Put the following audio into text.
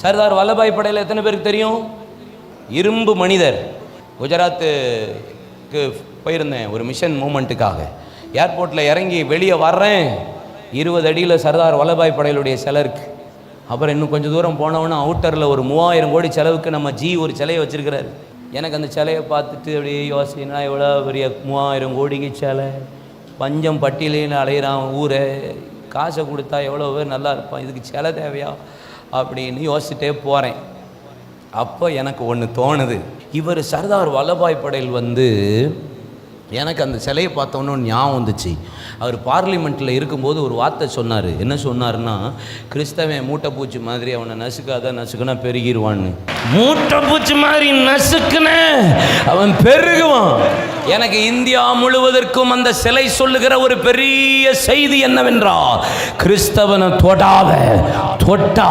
சர்தார் வல்லபாய் படேல் எத்தனை பேருக்கு தெரியும்? இரும்பு மனிதர். குஜராத்துக்கு போயிருந்தேன் ஒரு மிஷன் மூமெண்ட்டுக்காக. ஏர்போர்ட்டில் இறங்கி வெளியே வர்றேன், 20 அடியில் சர்தார் வல்லபாய் படேலுடைய சிலை இருக்குது. அப்புறம் இன்னும் கொஞ்சம் தூரம் போனவொன்னே அவுட்டரில் ஒரு 3000 கோடி செலவுக்கு நம்ம ஒரு சிலையை வச்சுருக்கிறாரு. எனக்கு அந்த சிலையை பார்த்துட்டு அப்படியே யோசினா, எவ்வளோ பெரிய 3000 கோடிக்கு சிலை, பஞ்சம் பட்டியலின்னு அலையிறான் ஊரை, காசை கொடுத்தா எவ்வளோ பேர் நல்லா இருப்பான், இதுக்கு சிலை தேவையா அப்படின்னு யோசிச்சுட்டே போகிறேன். அப்போ எனக்கு ஒன்று தோணுது, இவர் சர்தார் வல்லபாய் படேல் எனக்கு அந்த சிலையை பார்த்தோன்னு ஞாபகம் வந்துச்சு. அவர் பார்லிமெண்ட்டில் இருக்கும்போது ஒரு வார்த்தை சொன்னார். என்ன சொன்னார்னா, கிறிஸ்தவன் மூட்டைப்பூச்சி மாதிரி அவனை நசுக்குனா பெருகிடுவான்னு. மூட்டைப்பூச்சி மாதிரி நசுக்குன அவன் பெருகுவான். எனக்கு இந்தியா முழுவதற்கும் அந்த சிலை சொல்லுகிற ஒரு பெரிய செய்தி என்னவென்றால், கிறிஸ்தவனை தொட்டா